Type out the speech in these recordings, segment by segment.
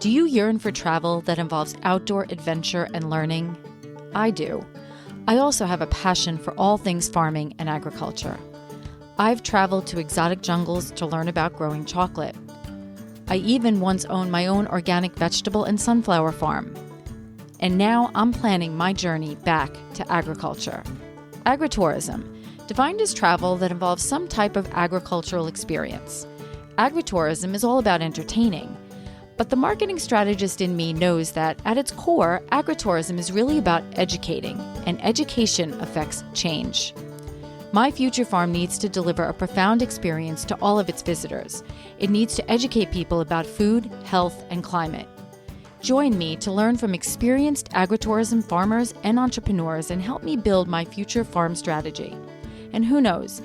Do you yearn for travel that involves outdoor adventure and learning? I do. I also have a passion for all things farming and agriculture. I've traveled to exotic jungles to learn about growing chocolate. I even once owned my own organic vegetable and sunflower farm. And now I'm planning my journey back to agriculture. Agritourism, defined as travel that involves some type of agricultural experience. Agritourism is all about entertaining. But the marketing strategist in me knows that, at its core, agritourism is really about educating, and education affects change. My future farm needs to deliver a profound experience to all of its visitors. It needs to educate people about food, health, and climate. Join me to learn from experienced agritourism farmers and entrepreneurs and help me build my future farm strategy. And who knows,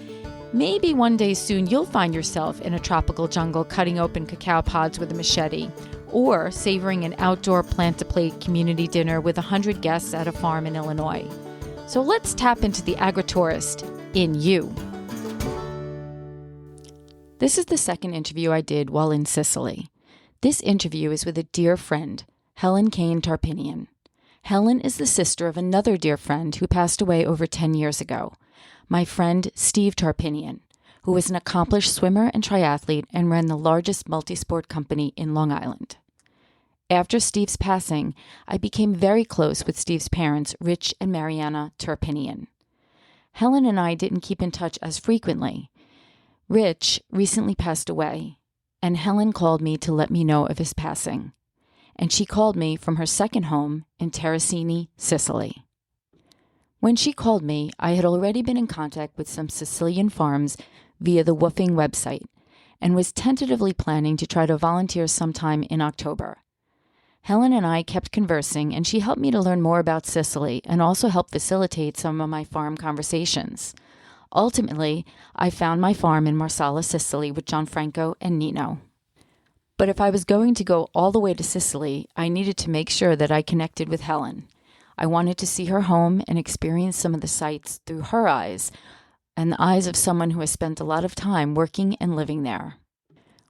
maybe one day soon you'll find yourself in a tropical jungle cutting open cacao pods with a machete, or savoring an outdoor plant-to-plate community dinner with 100 guests at a farm in Illinois. So let's tap into the agritourist in you. This is the second interview I did while in Sicily. This interview is with a dear friend, Helen Tarpinian. Helen is the sister of another dear friend who passed away over 10 years ago, my friend Steve Tarpinian, who was an accomplished swimmer and triathlete and ran the largest multisport company in Long Island. After Steve's passing, I became very close with Steve's parents, Rich and Mariana Tarpinian. Helen and I didn't keep in touch as frequently. Rich recently passed away, and Helen called me to let me know of his passing. And she called me from her second home in Terrasini, Sicily. When she called me, I had already been in contact with some Sicilian farms via the WWOOFing website and was tentatively planning to try to volunteer sometime in October. Helen and I kept conversing, and she helped me to learn more about Sicily and also helped facilitate some of my farm conversations. Ultimately, I found my farm in Marsala, Sicily with Gianfranco and Nino. But if I was going to go all the way to Sicily, I needed to make sure that I connected with Helen. I wanted to see her home and experience some of the sights through her eyes and the eyes of someone who has spent a lot of time working and living there.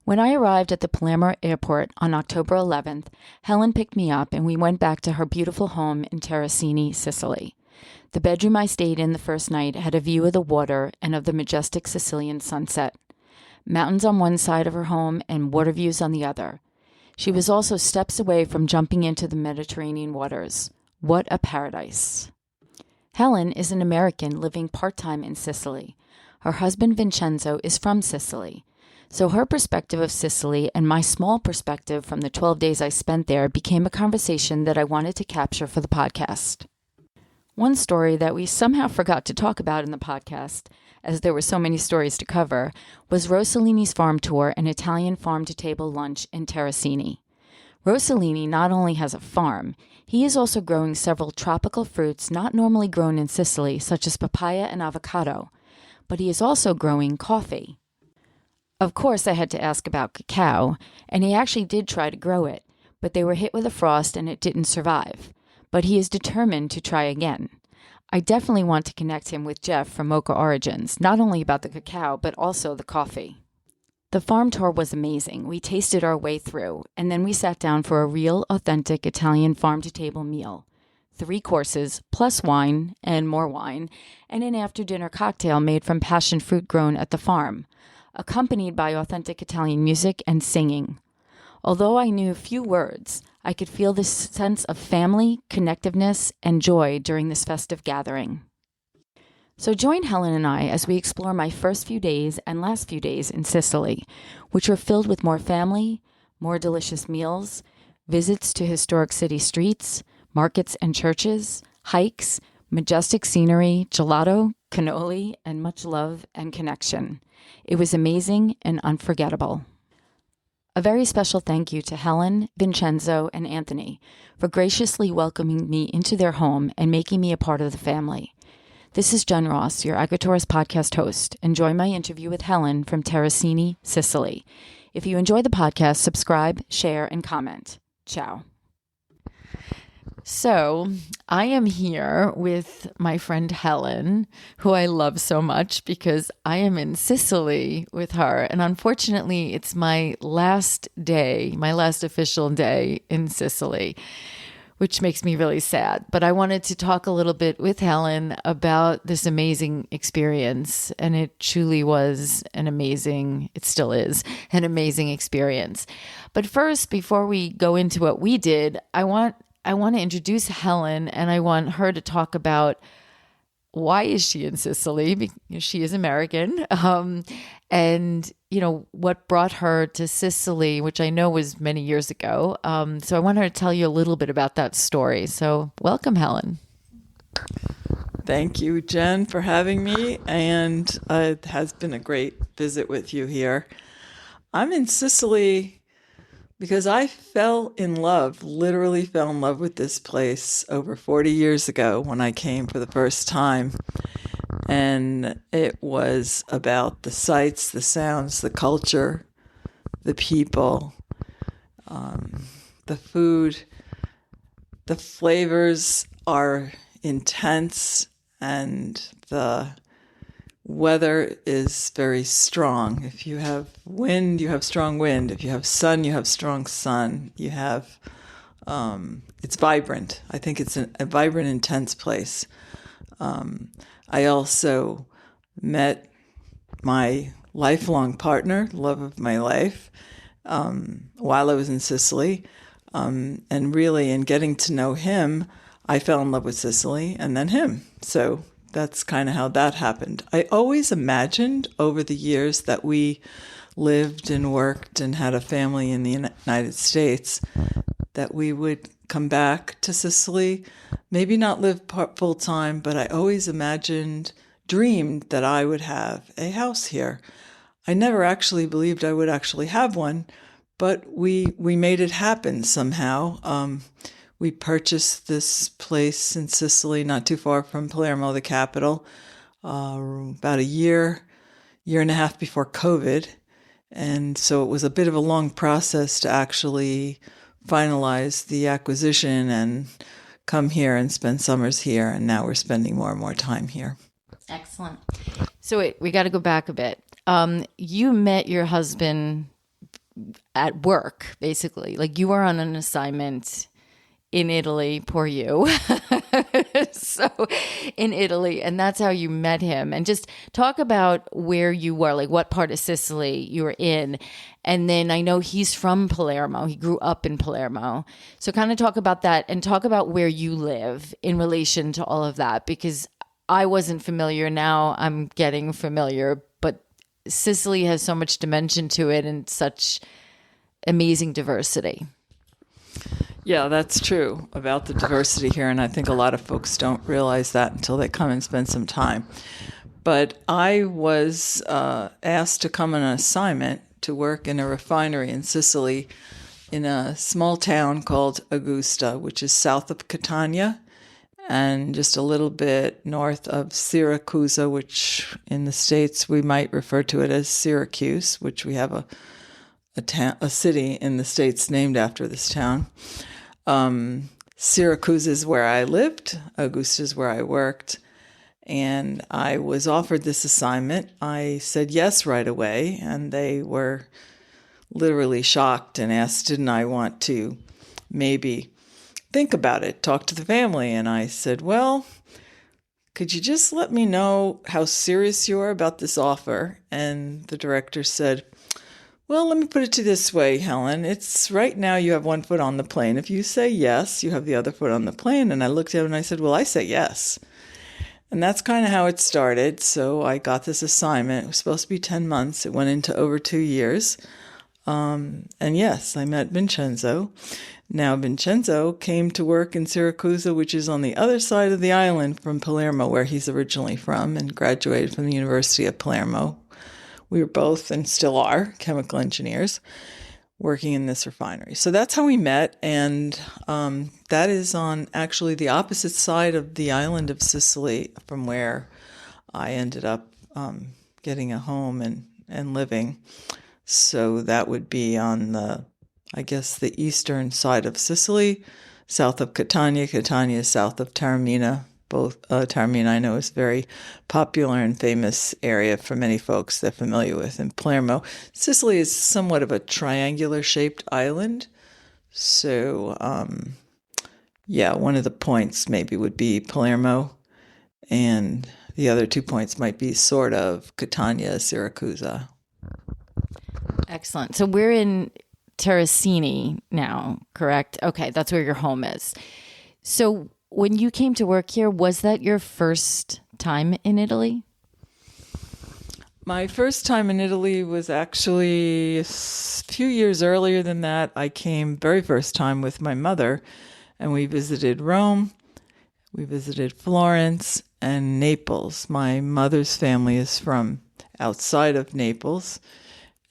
When I arrived at the Palermo Airport on October 11th, Helen picked me up and we went back to her beautiful home in Terrasini, Sicily. The bedroom I stayed in the first night had a view of the water and of the majestic Sicilian sunset. Mountains on one side of her home and water views on the other. She was also steps away from jumping into the Mediterranean waters. What a paradise. Helen is an American living part-time in Sicily. Her husband Vincenzo is from Sicily. So her perspective of Sicily and my small perspective from the 12 days I spent there became a conversation that I wanted to capture for the podcast. One story that we somehow forgot to talk about in the podcast, as there were so many stories to cover, was Rossalini's farm tour and Italian farm-to-table lunch in Terrasini. Rossalini not only has a farm, he is also growing several tropical fruits not normally grown in Sicily, such as papaya and avocado, but he is also growing coffee. Of course, I had to ask about cacao, and he actually did try to grow it, but they were hit with a frost and it didn't survive. But he is determined to try again. I definitely want to connect him with Jeff from Moka Origins, not only about the cacao, but also the coffee. The farm tour was amazing. We tasted our way through, and then we sat down for a real, authentic Italian farm-to-table meal. 3 courses, plus wine, and more wine, and an after-dinner cocktail made from passion fruit grown at the farm, accompanied by authentic Italian music and singing. Although I knew few words, I could feel this sense of family, connectiveness, and joy during this festive gathering. So join Helen and I as we explore my first few days and last few days in Sicily, which were filled with more family, more delicious meals, visits to historic city streets, markets and churches, hikes, majestic scenery, gelato, cannoli, and much love and connection. It was amazing and unforgettable. A very special thank you to Helen, Vincenzo, and Anthony for graciously welcoming me into their home and making me a part of the family. This is Jen Ross, your Agritourist podcast host. Enjoy my interview with Helen from Terrasini, Sicily. If you enjoy the podcast, subscribe, share, and comment. Ciao. So I am here with my friend Helen, who I love so much because I am in Sicily with her. And unfortunately, it's my last day, my last official day in Sicily, which makes me really sad. But I wanted to talk a little bit with Helen about this amazing experience. And it truly was it still is an amazing experience. But first, before we go into what we did, I want to introduce Helen, and I want her to talk about why is she in Sicily? Because she is American, and what brought her to Sicily, which I know was many years ago. So I want her to tell you a little bit about that story. So welcome, Helen. Thank you, Jen, for having me, and it has been a great visit with you here. I'm in Sicily because I literally fell in love with this place over 40 years ago when I came for the first time. And it was about the sights, the sounds, the culture, the people, the food. The flavors are intense, and the weather is very strong. If you have wind, you have strong wind. If you have sun, you have strong sun. You have, it's vibrant. I think it's a vibrant, intense place. I also met my lifelong partner, love of my life, while I was in Sicily. And really, in getting to know him, I fell in love with Sicily and then him. So that's kind of how that happened. I always imagined over the years that we lived and worked and had a family in the United States that we would come back to Sicily, maybe not live full time, but I always dreamed that I would have a house here. I never actually believed I would actually have one, but we made it happen somehow. We purchased this place in Sicily, not too far from Palermo, the capital, about a year and a half before COVID. And so it was a bit of a long process to actually finalize the acquisition and come here and spend summers here. And now we're spending more and more time here. Excellent. So wait, we got to go back a bit. You met your husband at work, basically. Like you were on an assignment in Italy, poor you. So in Italy, and that's how you met him. And just talk about where you were, like what part of Sicily you were in. And then I know he's from Palermo. He grew up in Palermo. So kind of talk about that and talk about where you live in relation to all of that, because I wasn't familiar. Now I'm getting familiar, but Sicily has so much dimension to it and such amazing diversity. Yeah, that's true about the diversity here, and I think a lot of folks don't realize that until they come and spend some time. But I was asked to come on an assignment to work in a refinery in Sicily in a small town called Augusta, which is south of Catania and just a little bit north of Syracuse, which in the States we might refer to it as Syracuse, which we have a city in the States named after this town. Syracuse is where I lived. Augusta is where I worked. And I was offered this assignment. I said yes right away. And they were literally shocked and asked, didn't I want to maybe think about it, talk to the family? And I said, well, could you just let me know how serious you are about this offer? And the director said, well, let me put it to this way, Helen. It's right now you have one foot on the plane. If you say yes, you have the other foot on the plane. And I looked at him and I said, well, I say yes. And that's kind of how it started. So I got this assignment. It was supposed to be 10 months. It went into over 2 years. And yes, I met Vincenzo. Now, Vincenzo came to work in Syracuse, which is on the other side of the island from Palermo, where he's originally from, and graduated from the University of Palermo. We were both, and still are, chemical engineers working in this refinery. So that's how we met, and that is on actually the opposite side of the island of Sicily from where I ended up getting a home and living. So that would be on the eastern side of Sicily, south of Catania. Catania is south of Taormina. Both Taormina, I know, is a very popular and famous area for many folks they're familiar with. And Palermo, Sicily is somewhat of a triangular-shaped island. So, one of the points maybe would be Palermo, and the other 2 points might be sort of Catania, Syracuse. Excellent. So we're in Terrasini now, correct? Okay, that's where your home is. So when you came to work here, was that your first time in Italy? My first time in Italy was actually a few years earlier than that. I came very first time with my mother, and we visited Rome, we visited Florence, and Naples. My mother's family is from outside of Naples,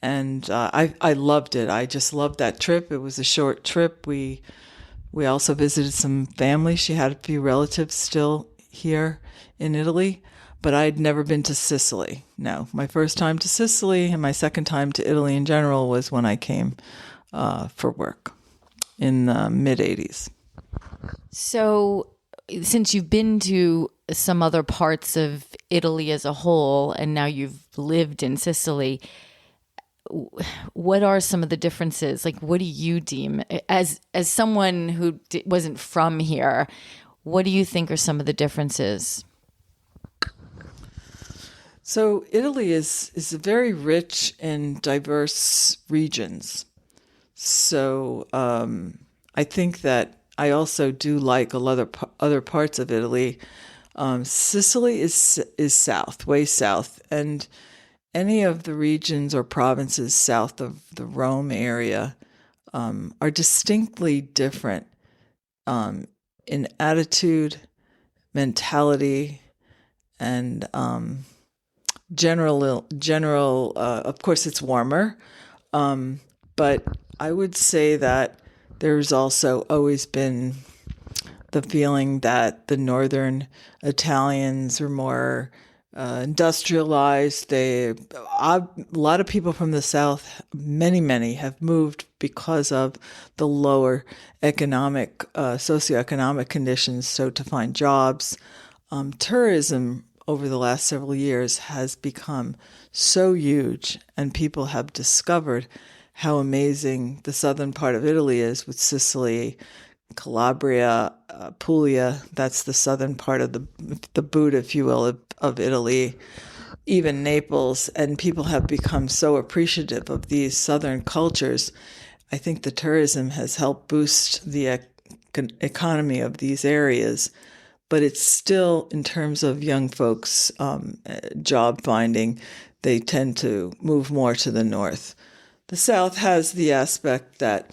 and I loved it. I just loved that trip. It was a short trip. We also visited some family. She had a few relatives still here in Italy, but I'd never been to Sicily. No, my first time to Sicily and my second time to Italy in general was when I came for work in the mid-'80s. So since you've been to some other parts of Italy as a whole, and now you've lived in Sicily, what are some of the differences? Like, what do you deem, as someone who wasn't from here, what do you think are some of the differences? So Italy is very rich in diverse regions. So I think that I also do like a lot of other parts of Italy. Sicily is south, way south, and any of the regions or provinces south of the Rome area are distinctly different in attitude, mentality, and general. Of course, it's warmer, but I would say that there's also always been the feeling that the northern Italians are more industrialized. A lot of people from the south, many have moved because of the lower socioeconomic conditions. So to find jobs, tourism over the last several years has become so huge, and people have discovered how amazing the southern part of Italy is, with Sicily, Calabria, Puglia. That's the southern part of the boot, if you will, of Italy, even Naples. And people have become so appreciative of these southern cultures. I think the tourism has helped boost the economy of these areas. But it's still, in terms of young folks' job finding, they tend to move more to the north. The South has the aspect that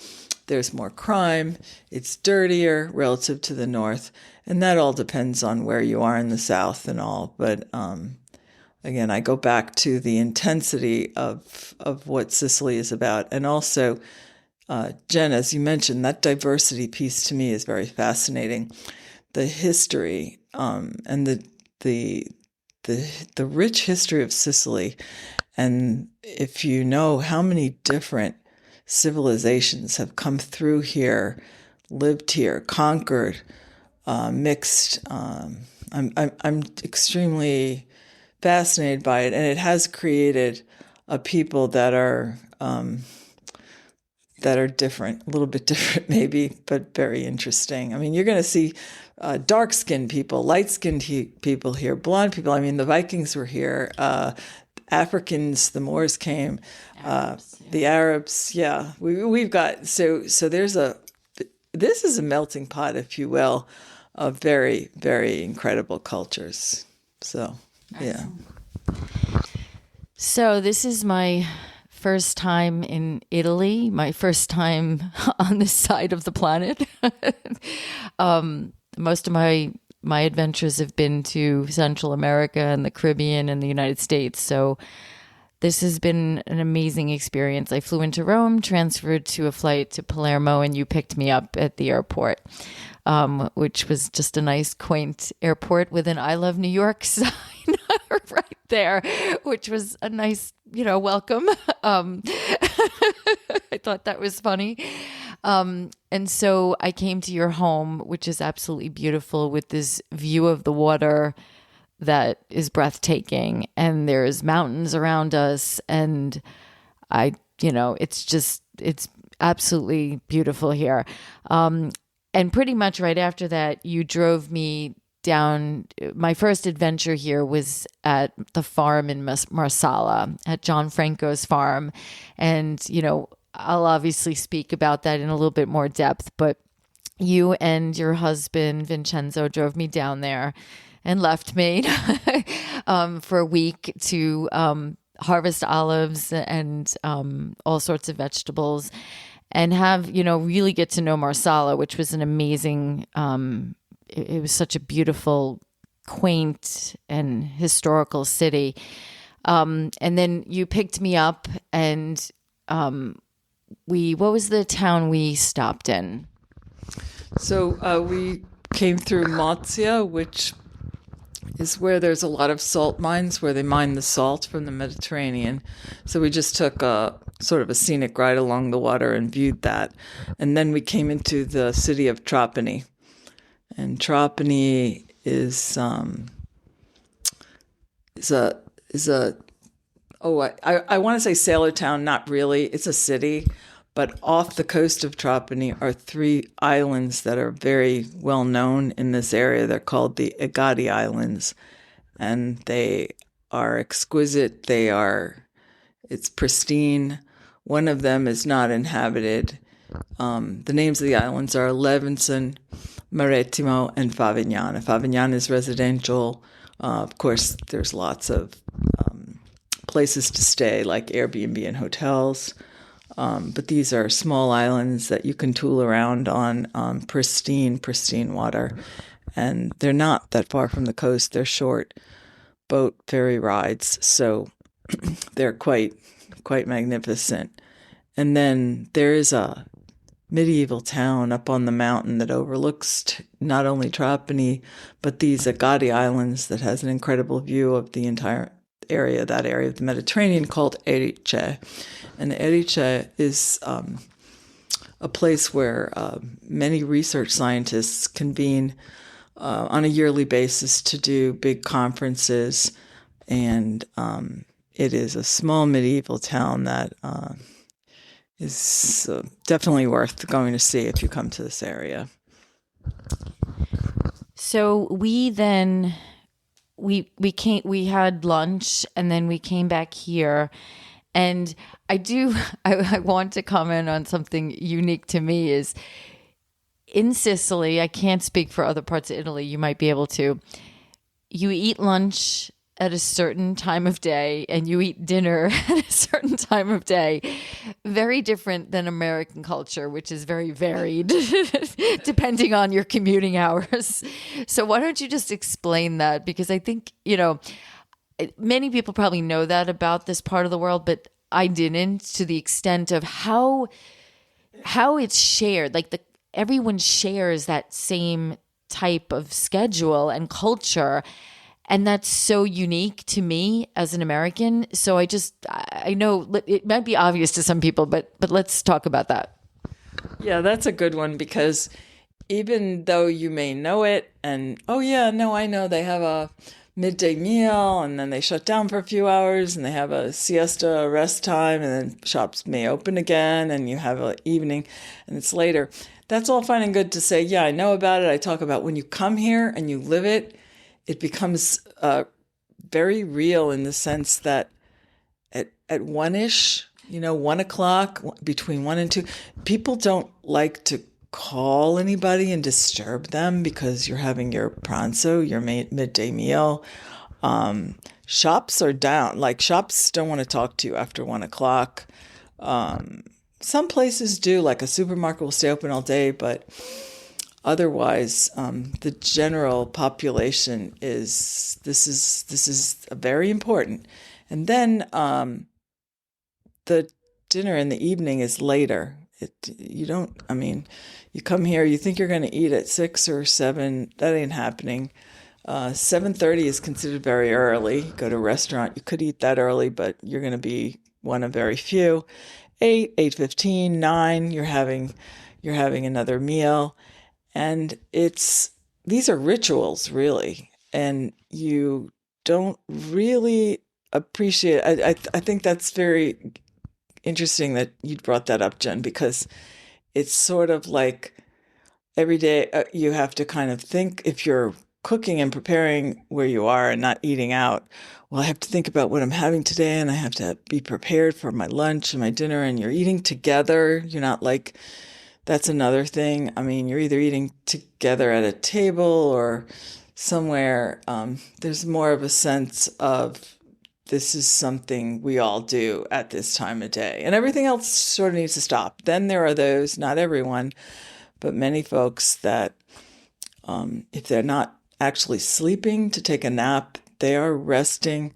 there's more crime, it's dirtier relative to the North, and that all depends on where you are in the South and all. But again, I go back to the intensity of what Sicily is about. And also, Jen, as you mentioned, that diversity piece to me is very fascinating. The history and the rich history of Sicily. And if you know how many different civilizations have come through here, lived here, conquered, mixed, I'm extremely fascinated by it, and it has created a people that are different, a little bit different maybe, but very interesting. I mean, you're going to see dark-skinned people, light-skinned people here, blonde people. I mean, the Vikings were here. Africans, the Moors came, the Arabs. Yeah, we've got so there's this is a melting pot, if you will, of very, very incredible cultures. So yeah. So this is my first time in Italy, my first time on this side of the planet. Most of my adventures have been to Central America and the Caribbean and the United States. So this has been an amazing experience. I flew into Rome, transferred to a flight to Palermo, and you picked me up at the airport, which was just a nice, quaint airport with an I Love New York sign right there, which was a nice, welcome. I thought that was funny. And so I came to your home, which is absolutely beautiful, with this view of the water that is breathtaking, and there's mountains around us, and it's absolutely beautiful here. And pretty much right after that, you drove me down. My first adventure here was at the farm in Marsala, at John Franco's farm. And, I'll obviously speak about that in a little bit more depth, but you and your husband, Vincenzo, drove me down there and left me for a week to harvest olives and all sorts of vegetables, and have, really get to know Marsala, which was an amazing, it was such a beautiful, quaint and historical city. And then you picked me up, and what was the town we stopped in? So we came through Mozia, which is where there's a lot of salt mines, where they mine the salt from the Mediterranean. So we just took a sort of a scenic ride along the water and viewed that. And then we came into the city of Trapani. And Trapani is I want to say sailor town, not really. It's a city. But off the coast of Trapani are 3 islands that are very well known in this area. They're called the Agadi Islands, and they are exquisite. It's pristine. One of them is not inhabited. The names of the islands are Levinson, Marettimo, and Favignana. Favignana is residential. Of course, there's lots of places to stay, like Airbnb and hotels. But these are small islands that you can tool around on pristine water. And they're not that far from the coast. They're short boat ferry rides. So they're quite magnificent. And then there is a medieval town up on the mountain that overlooks not only Trapani, but these Agadi Islands, that has an incredible view of the entire area, that area of the Mediterranean, called Erice. And Erice is a place where many research scientists convene on a yearly basis to do big conferences. And it is a small medieval town that is definitely worth going to see if you come to this area. So we had lunch, and then we came back here. And I want to comment on something unique to me is in Sicily. I can't speak for other parts of Italy. You might be able to. You eat lunch at a certain time of day, and you eat dinner at a certain time of day. Very different than American culture, which is very varied depending on your commuting hours. So why don't you just explain that? Because I think, many people probably know that about this part of the world, but I didn't, to the extent of how it's shared. Like everyone shares that same type of schedule and culture. And that's so unique to me as an American. So I know it might be obvious to some people, but let's talk about that. Yeah, that's a good one, because even though you may know it and, I know they have a midday meal and then they shut down for a few hours and they have a siesta, rest time, and then shops may open again and you have an evening and it's later. That's all fine and good to say, yeah, I know about it. I talk about when you come here and you live it, it becomes very real in the sense that at one-ish, 1 o'clock, between 1 and 2, people don't like to call anybody and disturb them because you're having your pranzo, your midday meal. Shops are down. Like, shops don't want to talk to you after 1 o'clock. Some places do, like a supermarket will stay open all day, but otherwise, the general population this is very important. And then the dinner in the evening is later. You come here, you think you're going to eat at 6 or 7. That ain't happening. 7:30 is considered very early. Go to a restaurant, you could eat that early, but you're going to be one of very few. 8, 8:15, 9, you're having you're having another meal. And these are rituals, really. And you don't really appreciate, I think that's very interesting that you brought that up, Jen, because it's sort of like every day you have to kind of think, if you're cooking and preparing where you are and not eating out, well, I have to think about what I'm having today, and I have to be prepared for my lunch and my dinner, and you're eating together. You're not like, that's another thing. I mean, you're either eating together at a table or somewhere. There's more of a sense of, this is something we all do at this time of day, and everything else sort of needs to stop. Then there are those, not everyone, but many folks that if they're not actually sleeping to take a nap, they are resting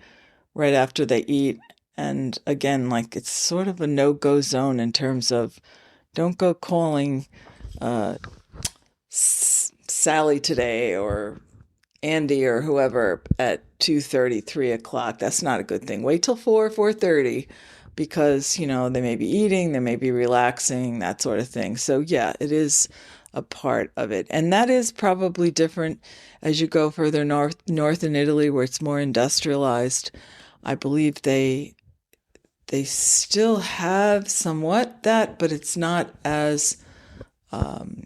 right after they eat. And again, like, it's sort of a no-go zone in terms of, don't go calling Sally today or Andy or whoever at 2:30, 3 o'clock. That's not a good thing. Wait till 4:30, because, they may be eating, they may be relaxing, that sort of thing. So yeah, it is a part of it. And that is probably different as you go further north in Italy, where it's more industrialized. I believe they still have somewhat that, but it's not as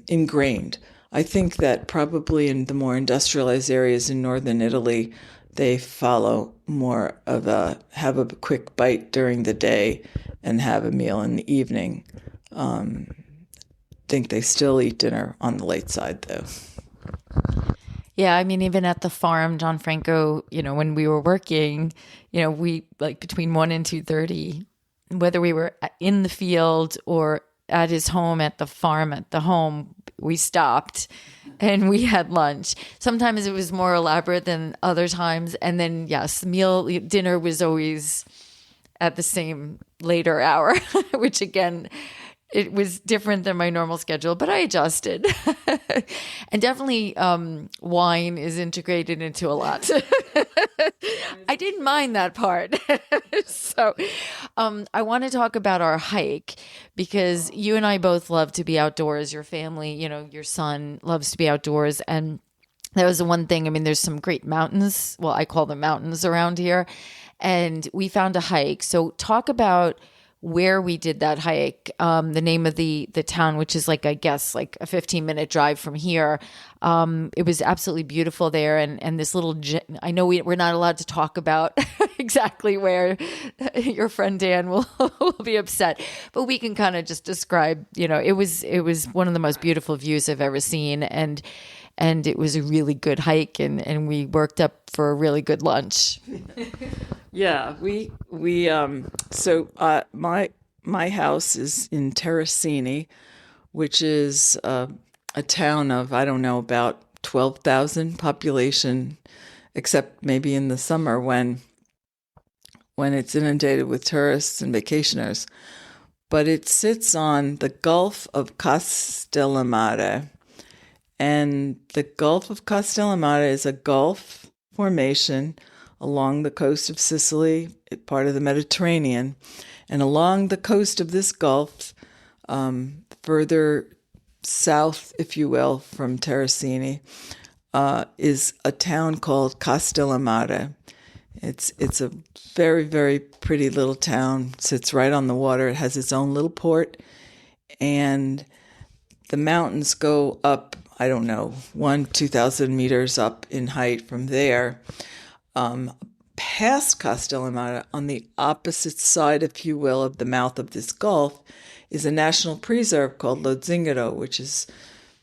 ingrained. I think that probably in the more industrialized areas in northern Italy, they follow more of have a quick bite during the day and have a meal in the evening. Think they still eat dinner on the late side, though. Yeah, I mean, even at the farm, Gianfranco, when we were working, we like between 1 and 2:30, whether we were in the field or at his home, at the farm, at the home, we stopped and we had lunch. Sometimes it was more elaborate than other times. And then, yes, dinner was always at the same later hour, which again, it was different than my normal schedule, but I adjusted. And definitely wine is integrated into a lot. I didn't mind that part. So I want to talk about our hike, because you and I both love to be outdoors. Your family, your son loves to be outdoors. And that was the one thing. I mean, there's some great mountains. Well, I call them mountains around here. And we found a hike. So talk about where we did that hike, the name of the town, which is like, I guess, like a 15-minute drive from here. It was absolutely beautiful there. And this little, I know we're not allowed to talk about exactly where. Your friend Dan will be upset, but we can kind of just describe, it was one of the most beautiful views I've ever seen. And it was a really good hike, and we worked up for a really good lunch. Yeah, so my house is in Terrasini, which is a town of, I don't know, about 12,000 population, except maybe in the summer when it's inundated with tourists and vacationers. But it sits on the Gulf of Castellamare. And the Gulf of Castellamare is a gulf formation along the coast of Sicily, part of the Mediterranean. And along the coast of this gulf, further south, if you will, from Terrasini, is a town called Castellamare. It's a very, very pretty little town. It sits right on the water. It has its own little port. And the mountains go up, I don't know, 2,000 meters up in height from there. Past Castellamare, on the opposite side, if you will, of the mouth of this gulf, is a national preserve called Lo Zingaro, which is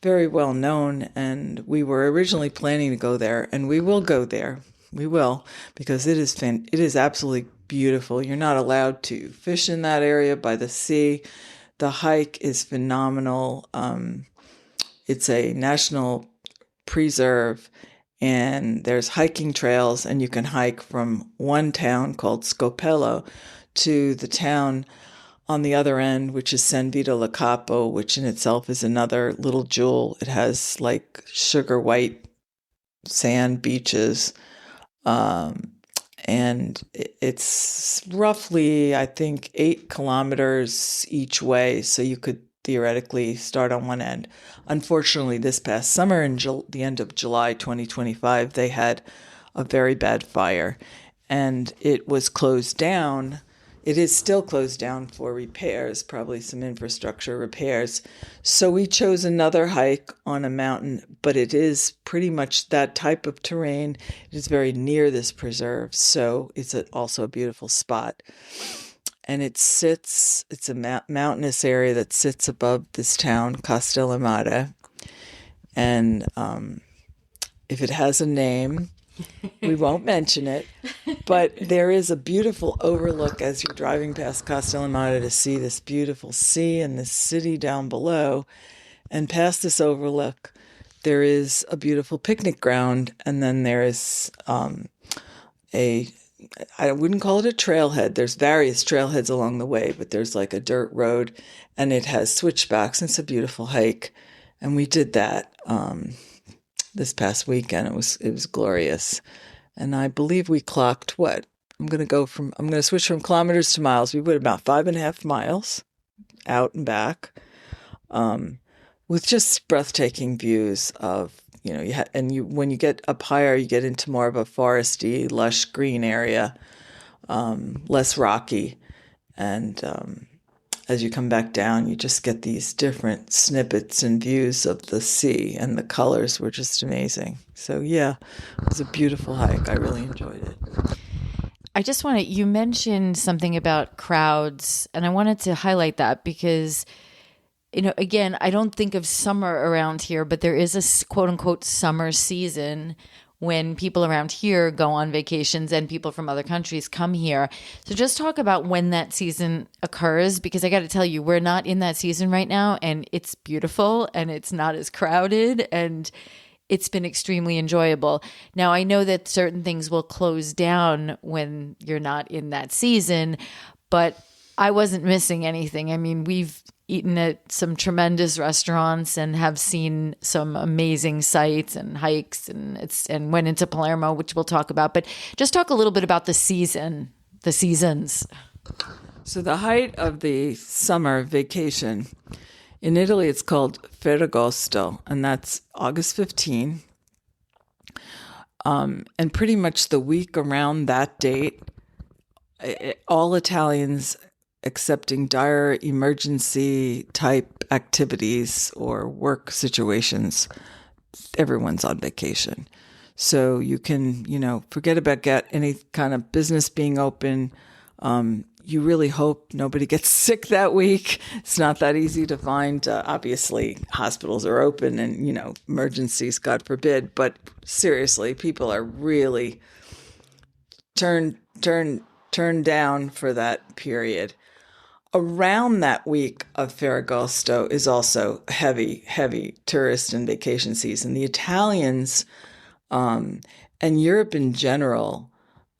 very well known. And we were originally planning to go there, and we will go there. We will, because it is absolutely beautiful. You're not allowed to fish in that area by the sea. The hike is phenomenal. It's a national preserve, and there's hiking trails, and you can hike from one town called Scopello to the town on the other end, which is San Vito La Capo, which in itself is another little jewel. It has like sugar white sand beaches. And it's roughly, I think, 8 kilometers each way. So you could theoretically start on one end. Unfortunately, this past summer, in the end of July 2025, they had a very bad fire, and it was closed down. It is still closed down for repairs, probably some infrastructure repairs. So we chose another hike on a mountain, but it is pretty much that type of terrain. It is very near this preserve, so it's also a beautiful spot. And it's a mountainous area that sits above this town, Castellamare. And if it has a name, we won't mention it, but there is a beautiful overlook as you're driving past Castellamare to see this beautiful sea and this city down below. And past this overlook, there is a beautiful picnic ground, and then there is I wouldn't call it a trailhead. There's various trailheads along the way, but there's like a dirt road, and it has switchbacks. And it's a beautiful hike, and we did that this past weekend. It was glorious, and I believe we clocked what? I'm going to switch from kilometers to miles. We went about 5.5 miles out and back, with just breathtaking views of, when you get up higher, you get into more of a foresty, lush green area, less rocky. And as you come back down, you just get these different snippets and views of the sea, and the colors were just amazing. So yeah, it was a beautiful hike. I really enjoyed it. I just you mentioned something about crowds, and I wanted to highlight that because, again, I don't think of summer around here, but there is a quote unquote summer season when people around here go on vacations and people from other countries come here. So just talk about when that season occurs, because I got to tell you, we're not in that season right now, and it's beautiful and it's not as crowded, and it's been extremely enjoyable. Now, I know that certain things will close down when you're not in that season, but I wasn't missing anything. I mean, we've eaten at some tremendous restaurants and have seen some amazing sights and hikes, and went into Palermo, which we'll talk about. But just talk a little bit about the seasons. So the height of the summer vacation in Italy, it's called Ferragosto, and that's August 15. And pretty much the week around that date, all Italians accepting dire emergency type activities or work situations, everyone's on vacation. So you can, forget about any kind of business being open. You really hope nobody gets sick that week. It's not that easy to find. Obviously, hospitals are open and, emergencies, God forbid. But seriously, people are really turned down for that period. Around that week of Ferragosto is also heavy tourist and vacation season. The Italians and Europe in general,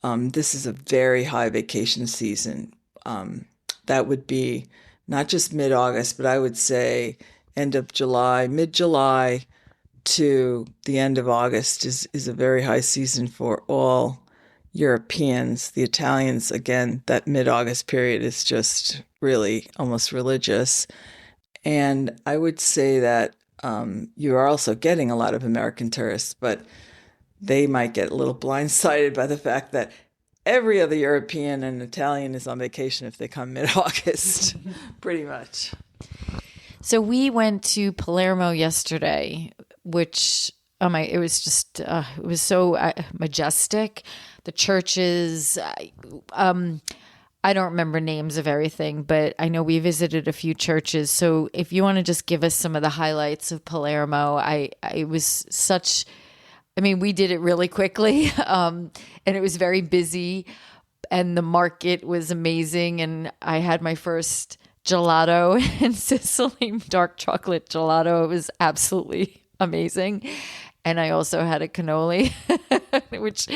this is a very high vacation season. That would be not just mid-August, but I would say end of July, mid-July to the end of August is a very high season for all Europeans. The Italians, again, that mid-August period is just really almost religious. And I would say that you are also getting a lot of American tourists, but they might get a little blindsided by the fact that every other European and Italian is on vacation if they come mid-August, pretty much. So we went to Palermo yesterday, which it was just it was so majestic. The churches, I don't remember names of everything, but I know we visited a few churches. So if you want to just give us some of the highlights of Palermo, it was such. I mean, we did it really quickly, and it was very busy, and the market was amazing. And I had my first gelato in Sicily, dark chocolate gelato. It was absolutely amazing. And I also had a cannoli, which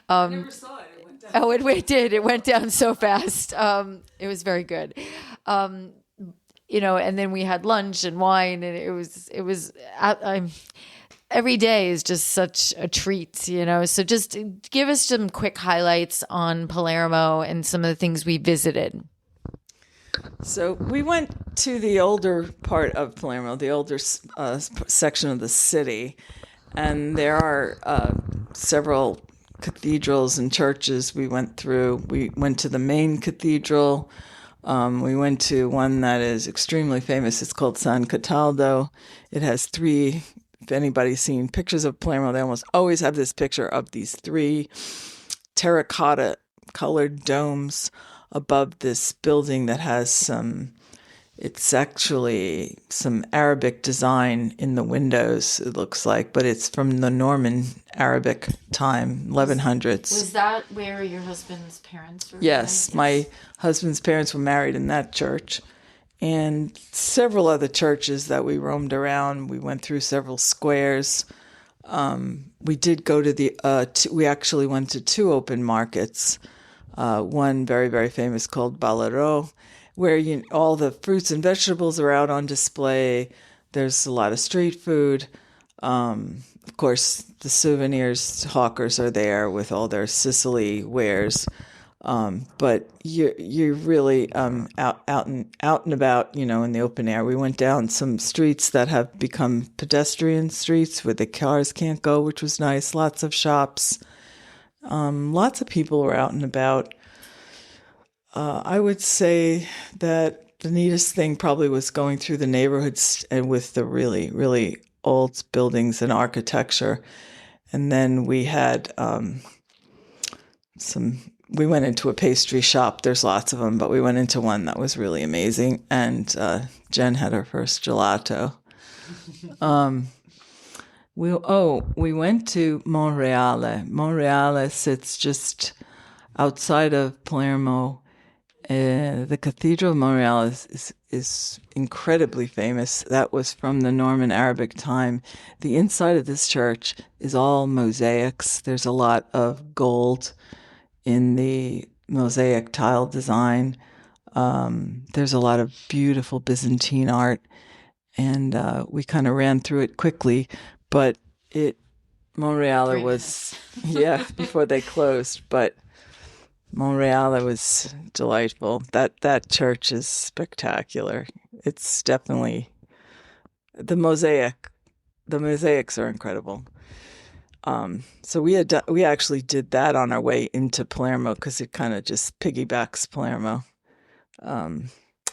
I never saw it. It went down. Oh, it did. It went down so fast. It was very good. And then we had lunch and wine, and it was. Every day is just such a treat, So just give us some quick highlights on Palermo and some of the things we visited. So we went to the older part of Palermo, the older section of the city, and there are several cathedrals and churches we went through. We went to the main cathedral. We went to one that is extremely famous. It's called San Cataldo. It has three, if anybody's seen pictures of Palermo, they almost always have this picture of these three terracotta colored domes above this building that has it's actually some Arabic design in the windows, it looks like, but it's from the Norman Arabic time, 1100s. Was that where your husband's parents were? Yes, my husband's parents were married in that church, and several other churches that we roamed around. We went through several squares. We did go to we actually went to two open markets. One very, very famous called Ballarò, where all the fruits and vegetables are out on display. There's a lot of street food. Of course, the souvenirs hawkers are there with all their Sicily wares. But you're really out and about, in the open air. We went down some streets that have become pedestrian streets where the cars can't go, which was nice. Lots of shops. Lots of people were out and about. I would say that the neatest thing probably was going through the neighborhoods and with the really, really old buildings and architecture. And then we had we went into a pastry shop. There's lots of them, but we went into one that was really amazing. And Jen had her first gelato. We went to Monreale. Monreale sits just outside of Palermo. The Cathedral of Monreale is incredibly famous. That was from the Norman Arabic time. The inside of this church is all mosaics. There's a lot of gold in the mosaic tile design. There's a lot of beautiful Byzantine art, and we kind of ran through it quickly, but Monreale was, before they closed, but Monreale was delightful. That church is spectacular. It's definitely the mosaics are incredible. So we actually did that on our way into Palermo because it kind of just piggybacks Palermo.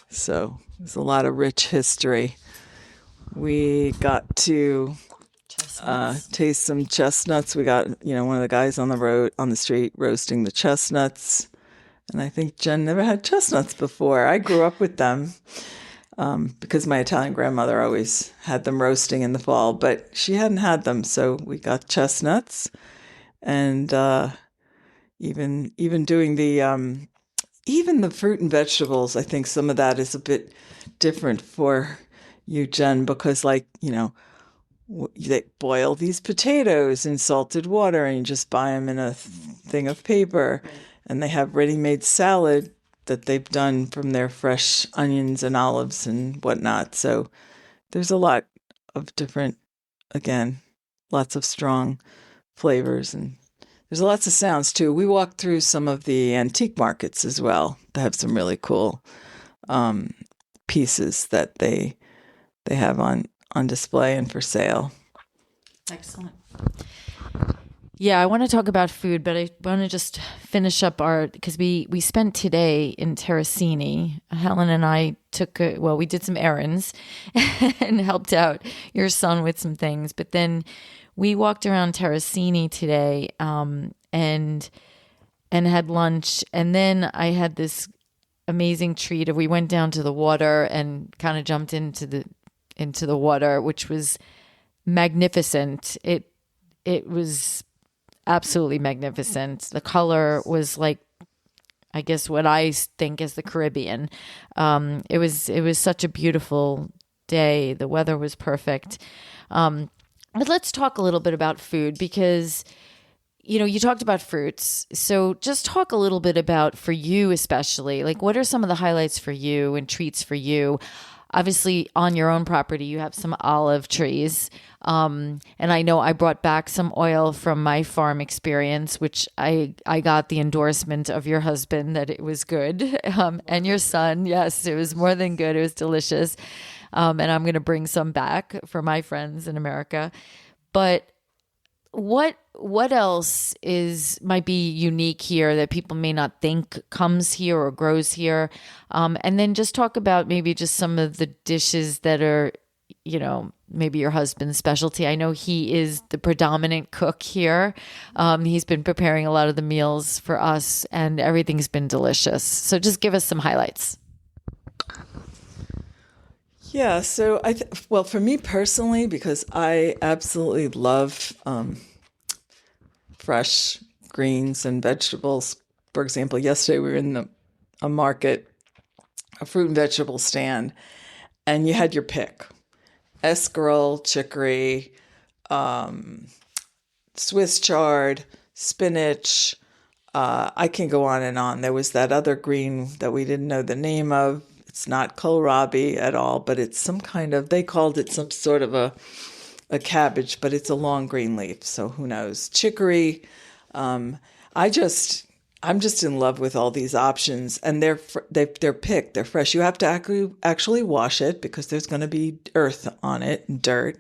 So there's a lot of rich history. We got to taste some chestnuts. We got, one of the guys on the street roasting the chestnuts. And I think Jen never had chestnuts before. I grew up with them because my Italian grandmother always had them roasting in the fall, but she hadn't had them. So we got chestnuts, and even doing even the fruit and vegetables. I think some of that is a bit different for you, Jen, because they boil these potatoes in salted water and you just buy them in a thing of paper. Right. And they have ready-made salad that they've done from their fresh onions and olives and whatnot. So there's a lot of different, again, lots of strong flavors, and there's lots of sounds too. We walked through some of the antique markets as well. They have some really cool pieces that they have on display and for sale. Excellent. Yeah, I want to talk about food, but I want to just finish up because we spent today in Terrasini. Helen and I we did some errands and helped out your son with some things, but then we walked around Terrasini today and had lunch, and then I had this amazing treat of we went down to the water and kind of jumped into the water, which was magnificent. It was absolutely magnificent. The color was like, I guess what I think is the Caribbean. It was such a beautiful day. The weather was perfect. But let's talk a little bit about food because, you talked about fruits. So just talk a little bit about, for you especially, like what are some of the highlights for you and treats for you? obviously on your own property, you have some olive trees. And I know I brought back some oil from my farm experience, which I got the endorsement of your husband that it was good. And your son, yes, it was more than good. It was delicious. And I'm going to bring some back for my friends in America. But what else might be unique here that people may not think comes here or grows here? And then just talk about maybe just some of the dishes that are, maybe your husband's specialty. I know he is the predominant cook here. He's been preparing a lot of the meals for us, and everything's been delicious. So just give us some highlights. Yeah, so well, for me personally, because I absolutely love fresh greens and vegetables. For example, yesterday we were in a market, a fruit and vegetable stand, and you had your pick: escarole, chicory, Swiss chard, spinach. I can go on and on. There was that other green that we didn't know the name of. It's not kohlrabi at all, but it's some kind of, they called it some sort of a cabbage, but it's a long green leaf, so who knows. Chicory. I'm just in love with all these options, and they're picked, they're fresh. You have to actually wash it because there's going to be earth on it and dirt.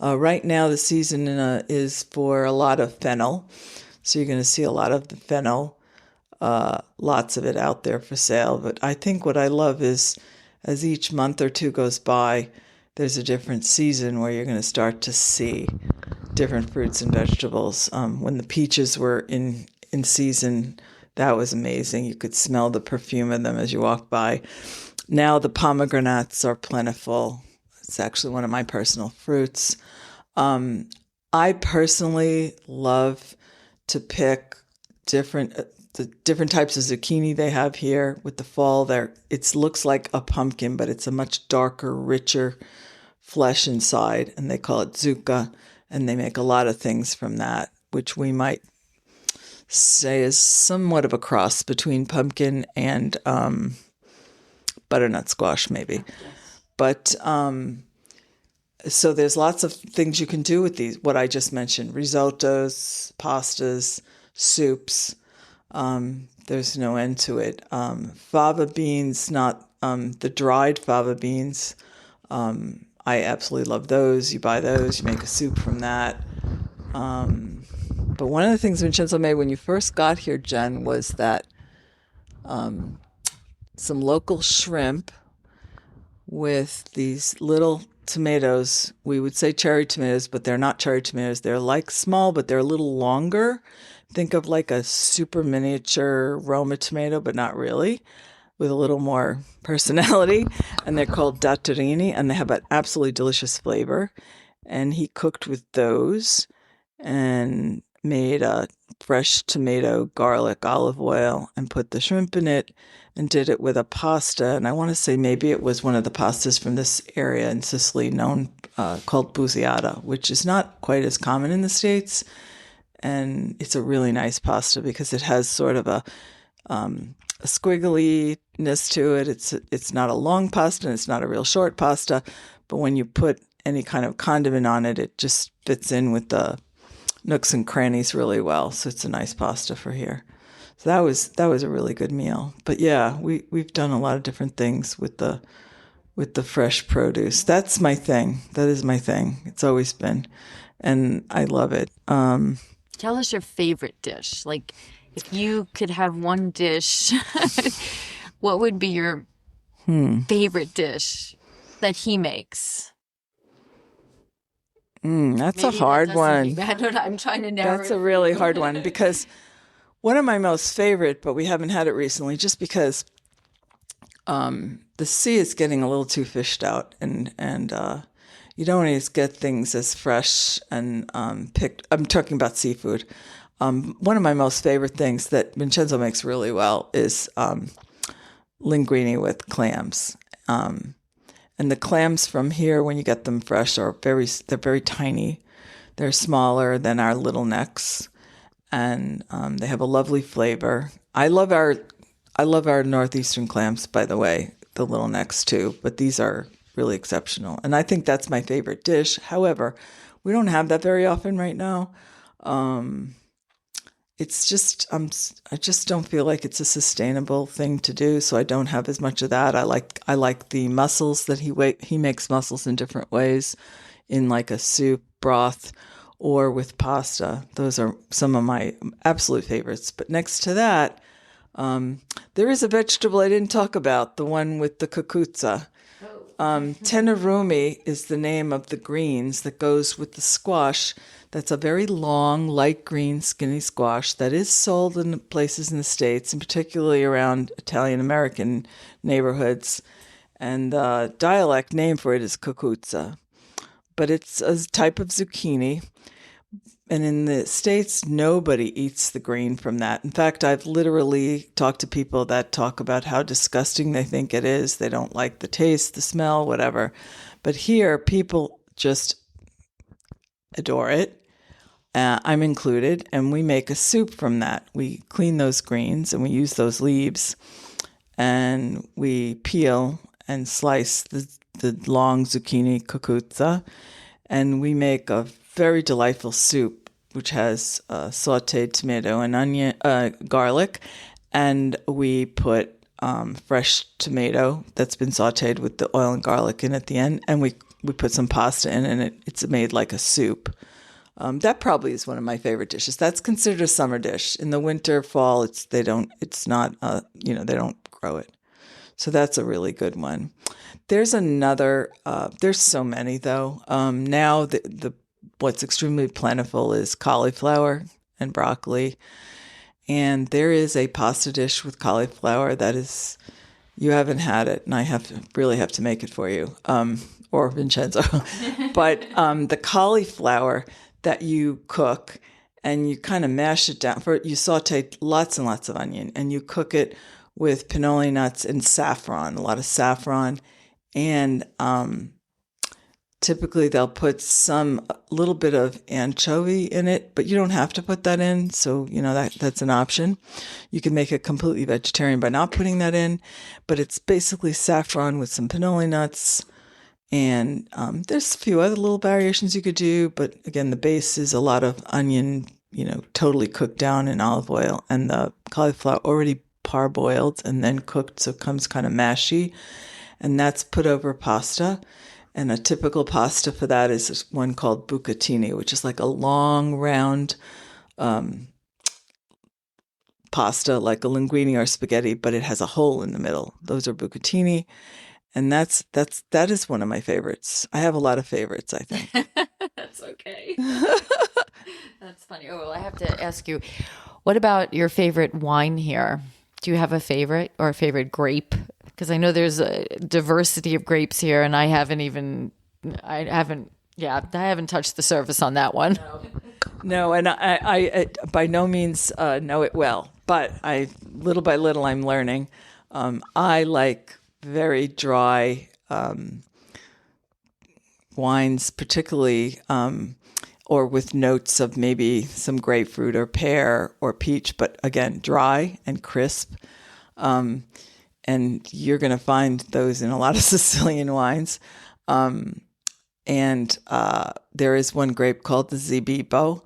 Right now, the season is for a lot of fennel, so you're going to see a lot of the fennel. Lots of it out there for sale. But I think what I love is, as each month or two goes by, there's a different season where you're going to start to see different fruits and vegetables. When the peaches were in season, that was amazing. You could smell the perfume of them as you walk by. Now the pomegranates are plentiful. It's actually one of my personal fruits. I personally love to pick the different types of zucchini they have here. With the fall, it looks like a pumpkin, but it's a much darker, richer flesh inside, and they call it zucca, and they make a lot of things from that, which we might say is somewhat of a cross between pumpkin and butternut squash, maybe. But so there's lots of things you can do with these, what I just mentioned: risottos, pastas, soups. There's no end to it. Fava beans, not the dried fava beans. I absolutely love those. You buy those, you make a soup from that. But one of the things Vincenzo made when you first got here, Jen, was that some local shrimp with these little tomatoes. We would say cherry tomatoes, but they're not cherry tomatoes. They're like small, but they're a little longer. Think of like a super miniature Roma tomato, but not really, with a little more personality. And they're called datterini, and they have an absolutely delicious flavor. And he cooked with those and made a fresh tomato, garlic, olive oil, and put the shrimp in it, and did it with a pasta. And I want to say maybe it was one of the pastas from this area in Sicily known called buzziata, which is not quite as common in the States. And it's a really nice pasta because it has sort of a squiggliness to it. It's not a long pasta, and it's not a real short pasta. But when you put any kind of condiment on it, it just fits in with the nooks and crannies really well. So it's a nice pasta for here. So that was a really good meal. But yeah, we've done a lot of different things with the fresh produce. That's my thing. That is my thing. It's always been, and I love it. Tell us your favorite dish. Like, if you could have one dish, what would be your favorite dish that he makes? That's a hard one. I don't know. I'm trying to narrow. That's a really hard one because one of my most favorite, but we haven't had it recently, just because the sea is getting a little too fished out, and you don't always get things as fresh and picked. I'm talking about seafood. One of my most favorite things that Vincenzo makes really well is linguine with clams. And the clams from here, when you get them fresh, they're very tiny. They're smaller than our little necks, and they have a lovely flavor. I love our northeastern clams, by the way, the little necks too. But these are really exceptional. And I think that's my favorite dish. However, we don't have that very often right now. It's just I just don't feel like it's a sustainable thing to do, so I don't have as much of that. I like the mussels that he makes mussels in different ways, in like a soup, broth, or with pasta. Those are some of my absolute favorites. But next to that, there is a vegetable I didn't talk about, the one with the cucuzza. Tenerumi is the name of the greens that goes with the squash. That's a very long, light green, skinny squash that is sold in places in the States, and particularly around Italian-American neighborhoods. And the dialect name for it is cucuzza. But it's a type of zucchini. And in the States, nobody eats the green from that. In fact, I've literally talked to people that talk about how disgusting they think it is. They don't like the taste, the smell, whatever. But here, people just adore it. I'm included, and we make a soup from that. We clean those greens, and we use those leaves, and we peel and slice the long zucchini cucuzza, and we make a very delightful soup, which has sautéed tomato and onion, garlic, and we put fresh tomato that's been sautéed with the oil and garlic in at the end, and we put some pasta in, and it's made like a soup. That probably is one of my favorite dishes. That's considered a summer dish. In the winter, fall, they don't grow it. So that's a really good one. There's another. There's so many though. Now what's extremely plentiful is cauliflower and broccoli, and there is a pasta dish with cauliflower that is. You haven't had it, and I really have to make it for you, or Vincenzo. But the cauliflower that you cook and you kind of mash it down. You saute lots and lots of onion, and you cook it with pinoli nuts and saffron, a lot of saffron. And typically they'll put a little bit of anchovy in it, but you don't have to put that in. So, that's an option. You can make it completely vegetarian by not putting that in, but it's basically saffron with some pinoli nuts. And there's a few other little variations you could do, but again, the base is a lot of onion, totally cooked down in olive oil, and the cauliflower already parboiled and then cooked, so it comes kind of mashy, and that's put over pasta. And a typical pasta for that is one called bucatini, which is like a long, round pasta, like a linguine or spaghetti, but it has a hole in the middle. Those are bucatini. And that is one of my favorites. I have a lot of favorites, I think. That's okay. That's funny. Oh, well, I have to ask you, what about your favorite wine here? Do you have a favorite or a favorite grape? Because I know there's a diversity of grapes here, and I haven't touched the surface on that one. No, and I by no means know it well, but little by little I'm learning. I like very dry wines, particularly, or with notes of maybe some grapefruit or pear or peach, but again, dry and crisp. And you're going to find those in a lot of Sicilian wines. And there is one grape called the Zebibo,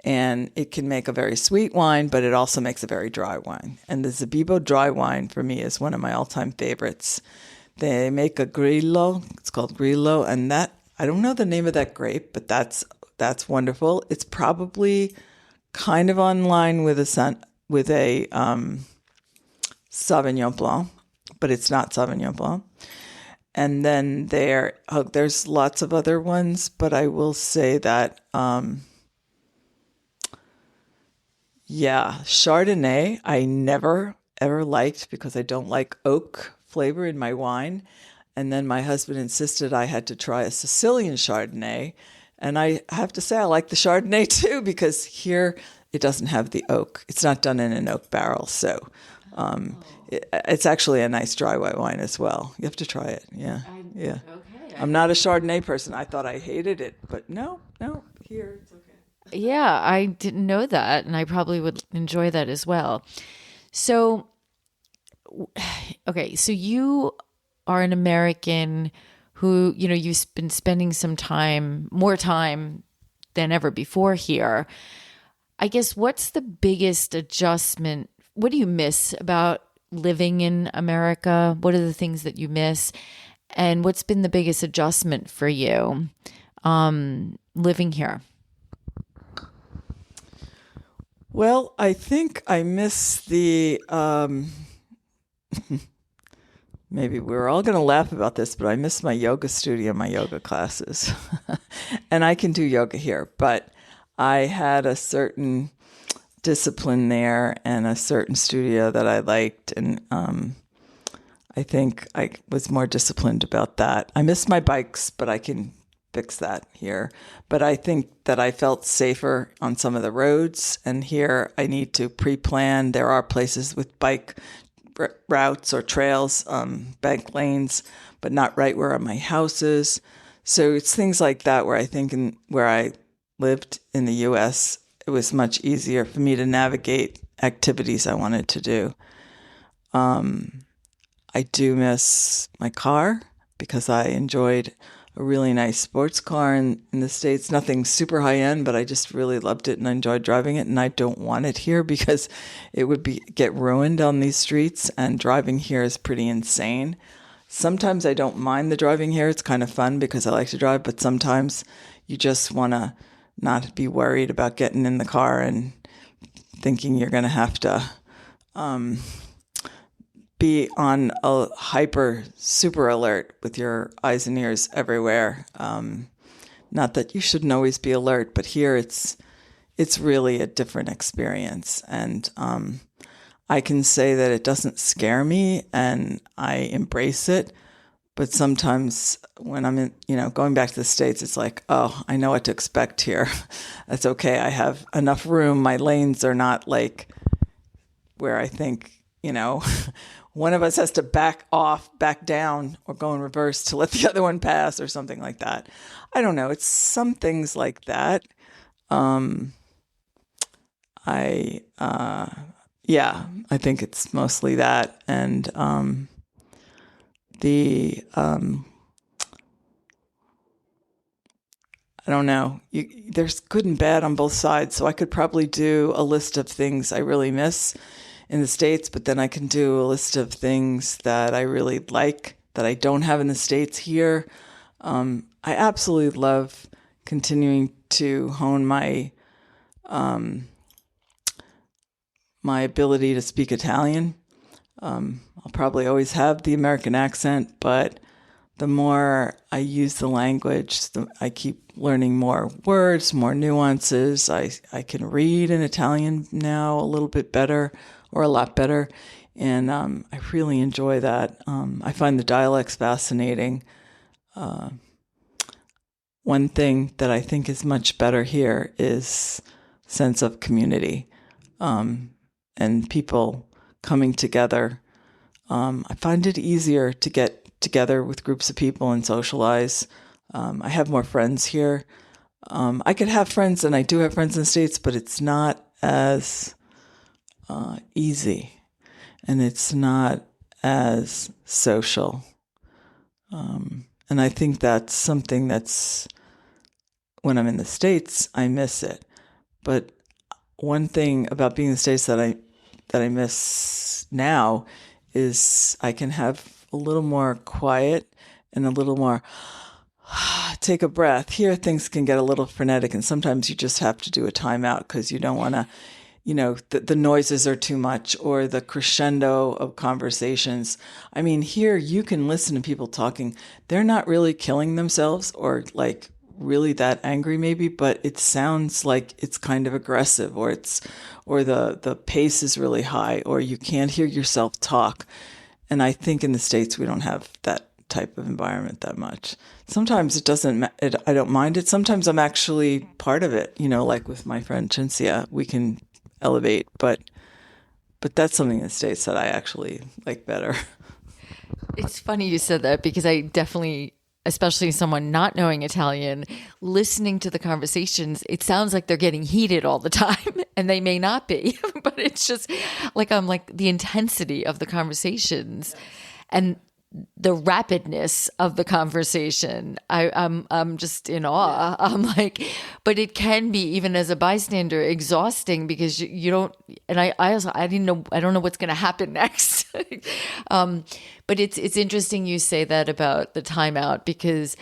and it can make a very sweet wine, but it also makes a very dry wine. And the Zebibo dry wine for me is one of my all-time favorites. They make a Grillo. It's called Grillo, and that I don't know the name of that grape, but that's wonderful. It's probably kind of on line with a Sauvignon Blanc, but it's not Sauvignon Blanc. And then there's lots of other ones, but I will say that, Chardonnay I never, ever liked because I don't like oak flavor in my wine. And then my husband insisted I had to try a Sicilian Chardonnay. And I have to say I like the Chardonnay too, because here it doesn't have the oak. It's not done in an oak barrel. So it's actually a nice dry white wine as well. You have to try it. Yeah. Yeah. Okay. I'm not a Chardonnay person. I thought I hated it, but no, here it's okay. Yeah, I didn't know that, and I probably would enjoy that as well. So, okay, so you are an American who, you've been spending more time than ever before here. I guess, what's the biggest adjustment? What do you miss about living in America? What are the things that you miss? And what's been the biggest adjustment for you living here? Well, I think I miss the, maybe we're all going to laugh about this, but I miss my yoga studio, my yoga classes. And I can do yoga here, but I had a certain discipline there and a certain studio that I liked. And I think I was more disciplined about that. I miss my bikes, but I can fix that here. But I think that I felt safer on some of the roads. And here I need to pre-plan. There are places with bike routes or trails, bike lanes, but not right where my house is. So it's things like that where I think where I lived in the U.S., it was much easier for me to navigate activities I wanted to do. I do miss my car because I enjoyed a really nice sports car in the States. Nothing super high end, but I just really loved it and I enjoyed driving it. And I don't want it here because it would get ruined on these streets. And driving here is pretty insane. Sometimes I don't mind the driving here. It's kind of fun because I like to drive. But sometimes you just want to not be worried about getting in the car and thinking you're going to have to be on a super alert with your eyes and ears everywhere. Not that you shouldn't always be alert, but here it's really a different experience. And I can say that it doesn't scare me and I embrace it. But sometimes when I'm going back to the States, it's like, oh, I know what to expect here. That's okay. I have enough room. My lanes are not like where I think, one of us has to back down, or go in reverse to let the other one pass or something like that. I don't know. It's some things like that. I think it's mostly that. And I don't know. There's good and bad on both sides. So I could probably do a list of things I really miss in the States, but then I can do a list of things that I really like that I don't have in the States here. I absolutely love continuing to hone my ability to speak Italian. I'll probably always have the American accent, but the more I use the language, I keep learning more words, more nuances. I can read in Italian now a little bit better, or a lot better. And I really enjoy that. I find the dialects fascinating. One thing that I think is much better here is sense of community and people coming together. I find it easier to get together with groups of people and socialize. I have more friends here. I could have friends, and I do have friends in the States, but it's not as easy, and it's not as social. And I think that's something that's, when I'm in the States, I miss it. But one thing about being in the States that I miss now is I can have a little more quiet and a little more take a breath. Here, things can get a little frenetic, and sometimes you just have to do a timeout because you don't want to, the noises are too much, or the crescendo of conversations. I mean, here you can listen to people talking. They're not really killing themselves or like really that angry maybe, but it sounds like it's kind of aggressive, or the pace is really high, or you can't hear yourself talk. And I think in the States, we don't have that type of environment that much. Sometimes I don't mind it. Sometimes I'm actually part of it, like with my friend Cinzia, we can elevate, but that's something in the States that I actually like better. It's funny you said that, because I definitely, especially someone not knowing Italian, listening to the conversations, it sounds like they're getting heated all the time, and they may not be, but it's just like, the intensity of the conversations. And the rapidness of the conversation. I'm just in awe. I'm like, but it can be, even as a bystander, exhausting because you don't. And I also, I don't know what's going to happen next. But it's interesting you say that about the timeout, because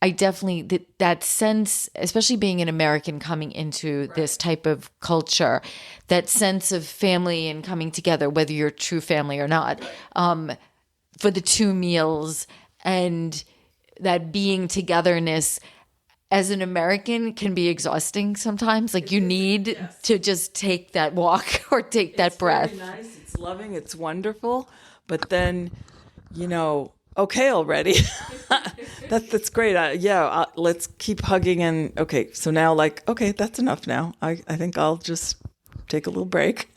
I definitely, that sense, especially being an American coming into this type of culture, that sense of family and coming together, whether you're true family or not, for the 2 meals, and that being togetherness as an American can be exhausting sometimes. Like you need to just take that walk or take that breath. It's very nice. It's loving. It's wonderful. But then, okay already. That's great. Let's keep hugging. And okay, so now okay, that's enough now. I think I'll just take a little break.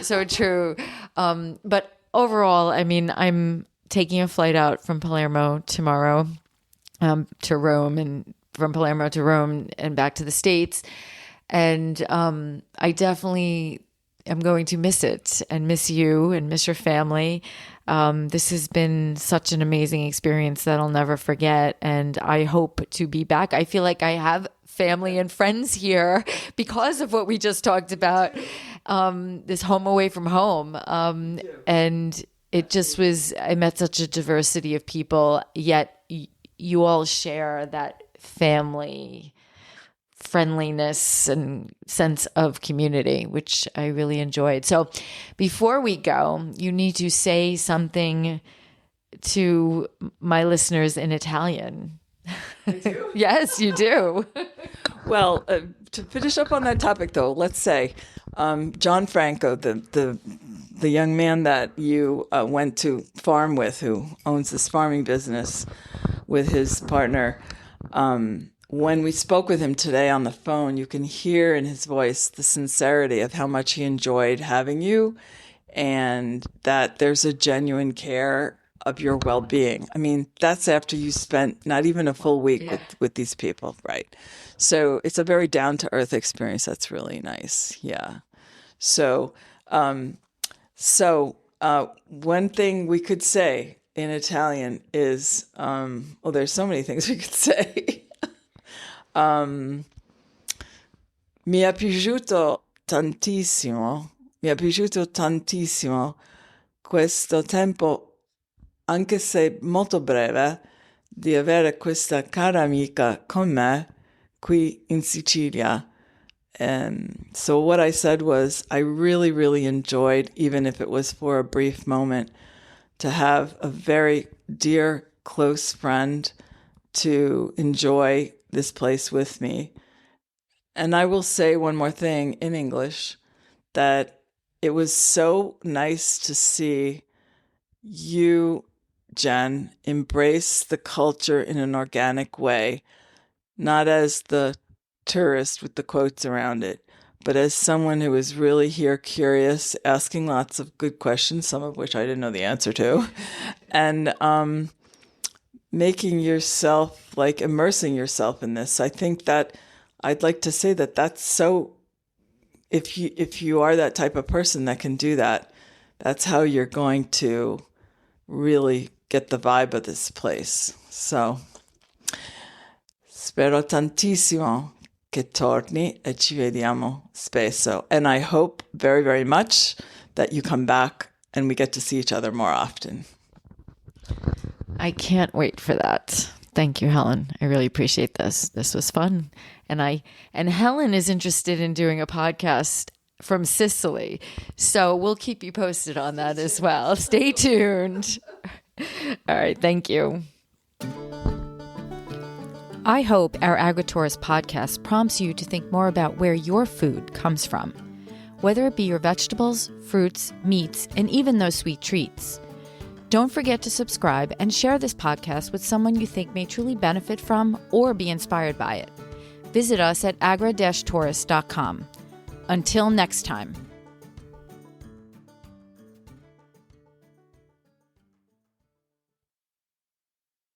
So true. But overall, I mean, I'm taking a flight out from Palermo tomorrow to Rome, and from Palermo to Rome and back to the States. And I definitely am going to miss it and miss you and miss your family. This has been such an amazing experience that I'll never forget. And I hope to be back. I feel like I have family and friends here because of what we just talked about, this home away from home. And it just was, I met such a diversity of people, yet you all share that family friendliness and sense of community, which I really enjoyed. So before we go, you need to say something to my listeners in Italian. I do? Yes, you do. Well, to finish up on that topic, though, let's say John Franco, the young man that you went to farm with, who owns this farming business with his partner, when we spoke with him today on the phone, you can hear in his voice the sincerity of how much he enjoyed having you, and that there's a genuine care of your well-being. I mean, that's after you spent not even a full week with these people, right? So it's a very down-to-earth experience. That's really nice. Yeah. So, one thing we could say in Italian is, there's so many things we could say. Mi è piaciuto tantissimo questo tempo, anche se molto breve, di avere questa cara amica con me qui in Sicilia. And so what I said was, I really, really enjoyed, even if it was for a brief moment, to have a very dear, close friend to enjoy this place with me. And I will say one more thing in English, that it was so nice to see you, Jen, embrace the culture in an organic way, not as the tourist with the quotes around it, but as someone who was really here curious, asking lots of good questions, some of which I didn't know the answer to, and making yourself, immersing yourself in this. I think that I'd like to say that that's so, if you are that type of person that can do that, that's how you're going to really get the vibe of this place. So, spero tantissimo che torni e ci vediamo spesso. And I hope very, very much that you come back and we get to see each other more often. I can't wait for that. Thank you, Helen. I really appreciate this. This was fun. And Helen is interested in doing a podcast from Sicily. So we'll keep you posted on that as well. Stay tuned. All right. Thank you. I hope our Agritourist podcast prompts you to think more about where your food comes from, whether it be your vegetables, fruits, meats, and even those sweet treats. Don't forget to subscribe and share this podcast with someone you think may truly benefit from or be inspired by it. Visit us at agra-tourist.com. Until next time.